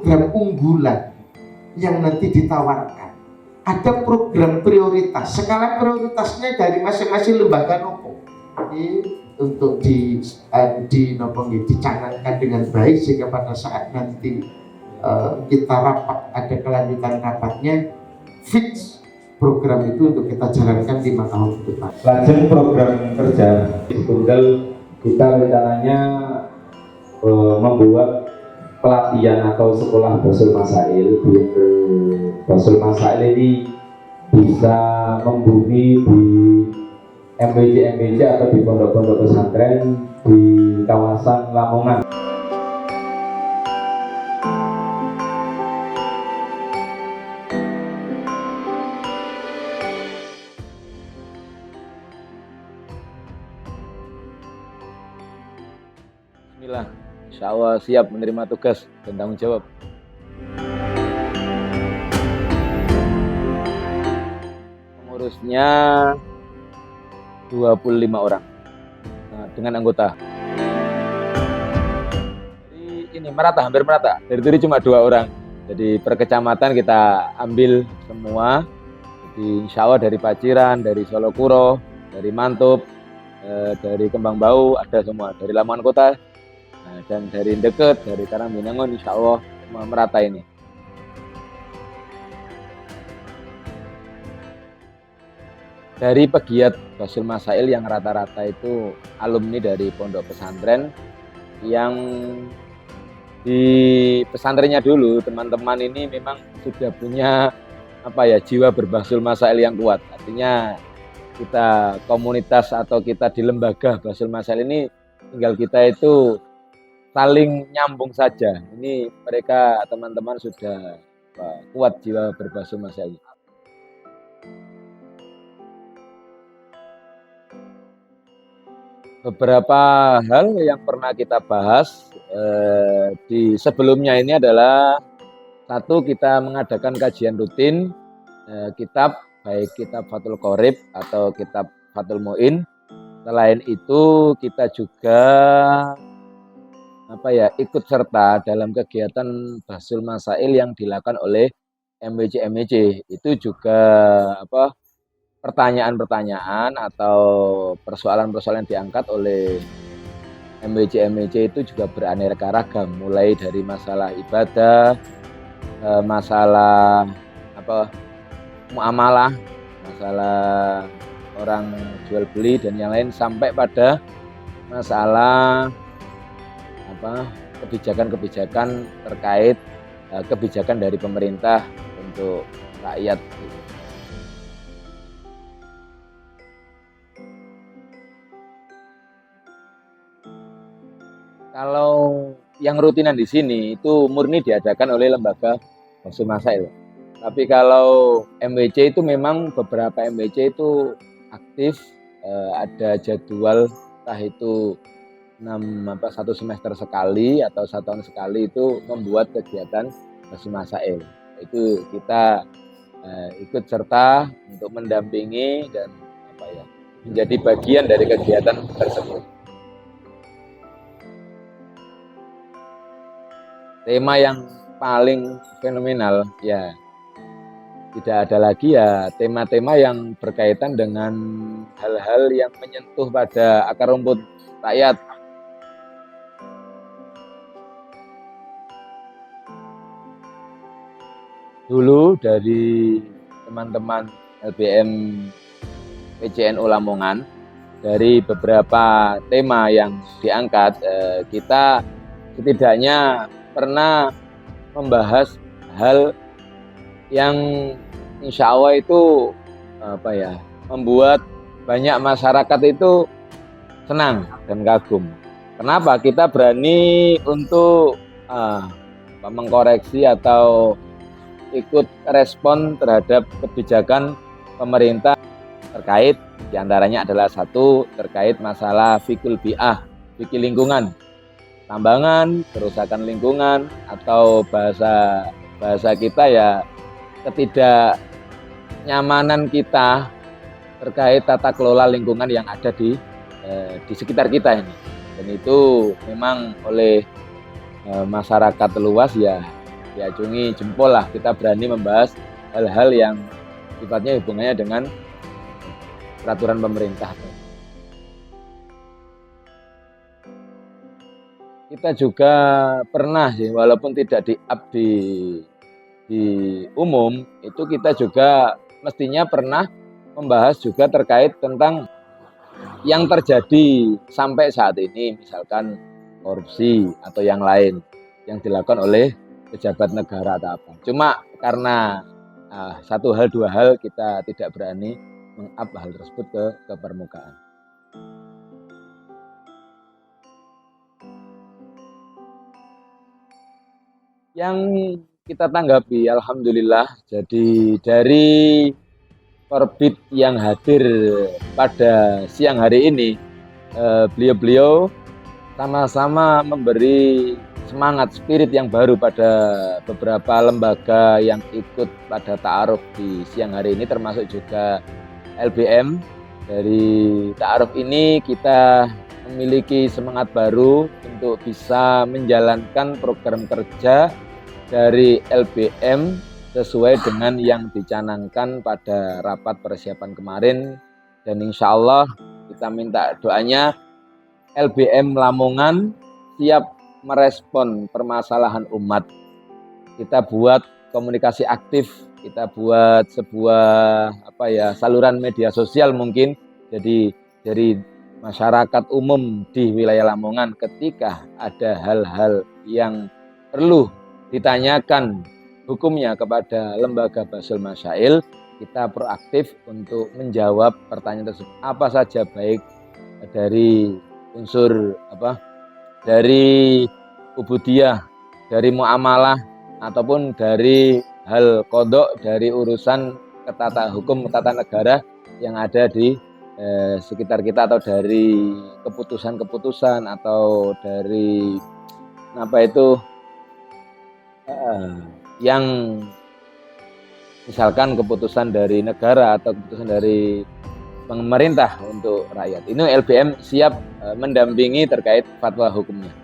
program unggulan yang nanti ditawarkan. Ada program prioritas, skala prioritasnya dari masing-masing lembaga nopo untuk dicanangkan dengan baik sehingga pada saat nanti kita rapat, ada kelanjutan rapatnya, fix program itu untuk kita jalankan 5 tahun ke depan. Lajeng program kerja tunggal kita rencananya membuat pelatihan atau sekolah Basul Masail. Biar Basul Masail ini bisa membumi di MBJ atau di pondok-pondok pesantren di kawasan Lamongan. Bismillah, insya Allah siap menerima tugas dan tanggung jawab. Pengurusnya 25 orang dengan anggota. Jadi ini hampir merata. Dari tadi cuma 2 orang. Jadi per kecamatan kita ambil semua. Jadi insya Allah dari Paciran, dari Solokuro, dari Mantub, dari Kembang Bau ada semua. Dari Lamongan Kota. Dan dari deket, dari Karangminangun, insya Allah merata ini. Dari pegiat Basul Masail yang rata-rata itu alumni dari pondok pesantren yang di pesantrennya dulu, teman-teman ini memang sudah punya jiwa berbasul masail yang kuat. Artinya kita komunitas atau kita di lembaga Basul Masail ini tinggal kita itu saling nyambung saja. Ini mereka teman-teman sudah kuat jiwa berbasul masail. Beberapa hal yang pernah kita bahas di sebelumnya ini adalah satu, kita mengadakan kajian rutin kitab, baik kitab Fathul Qorib atau kitab Fathul Mu'in. Selain itu kita juga ikut serta dalam kegiatan Basul Masail yang dilakukan oleh MBJ. Itu juga pertanyaan-pertanyaan atau persoalan-persoalan yang diangkat oleh MBJ itu juga beraneka ragam, mulai dari masalah ibadah, masalah muamalah, masalah orang jual beli dan yang lain, sampai pada masalah kebijakan-kebijakan terkait kebijakan dari pemerintah untuk rakyat. Kalau yang rutinan di sini itu murni diadakan oleh lembaga Basul Masail. Tapi kalau MWC itu memang beberapa MWC itu aktif, ada jadwal entah itu 1 semester sekali atau 1 tahun sekali itu membuat kegiatan Basul Masail. Itu kita ikut serta untuk mendampingi dan menjadi bagian dari kegiatan tersebut. Tema yang paling fenomenal ya tidak ada lagi ya tema-tema yang berkaitan dengan hal-hal yang menyentuh pada akar rumput rakyat. Dulu dari teman-teman LBM PCNU Lamongan, dari beberapa tema yang diangkat, kita setidaknya pernah membahas hal yang insya Allah itu membuat banyak masyarakat itu senang dan kagum. Kenapa? Kita berani untuk mengkoreksi atau ikut respon terhadap kebijakan pemerintah terkait, diantaranya adalah satu, terkait masalah fikul bi'ah, fikih lingkungan, tambangan, kerusakan lingkungan, atau bahasa kita ya ketidaknyamanan kita terkait tata kelola lingkungan yang ada di sekitar kita ini. Dan itu memang oleh masyarakat luas ya diacungi jempol lah kita berani membahas hal-hal yang sifatnya hubungannya dengan peraturan pemerintah. Kita juga pernah sih, walaupun tidak di-up di umum, itu kita juga mestinya pernah membahas juga terkait tentang yang terjadi sampai saat ini, misalkan korupsi atau yang lain yang dilakukan oleh pejabat negara atau apa. Cuma karena satu hal dua hal kita tidak berani meng-up hal tersebut ke permukaan. Yang kita tanggapi, alhamdulillah, jadi dari Korbit yang hadir pada siang hari ini, beliau-beliau sama-sama memberi semangat spirit yang baru pada beberapa lembaga yang ikut pada ta'aruf di siang hari ini, termasuk juga LBM. Dari ta'aruf ini kita memiliki semangat baru untuk bisa menjalankan program kerja dari LBM sesuai dengan yang dicanangkan pada rapat persiapan kemarin, dan insya Allah kita minta doanya LBM Lamongan siap merespon permasalahan umat. Kita buat komunikasi aktif, kita buat sebuah saluran media sosial mungkin, jadi dari masyarakat umum di wilayah Lamongan ketika ada hal-hal yang perlu ditanyakan hukumnya kepada lembaga Basul Masail, kita proaktif untuk menjawab pertanyaan tersebut. Apa saja, baik dari unsur dari ubudiyah, dari muamalah, ataupun dari hal kodok, dari urusan ketata hukum tata negara yang ada di sekitar kita, atau dari keputusan-keputusan, atau dari yang misalkan keputusan dari negara atau keputusan dari pemerintah untuk rakyat. Ini LBM siap mendampingi terkait fatwa hukumnya.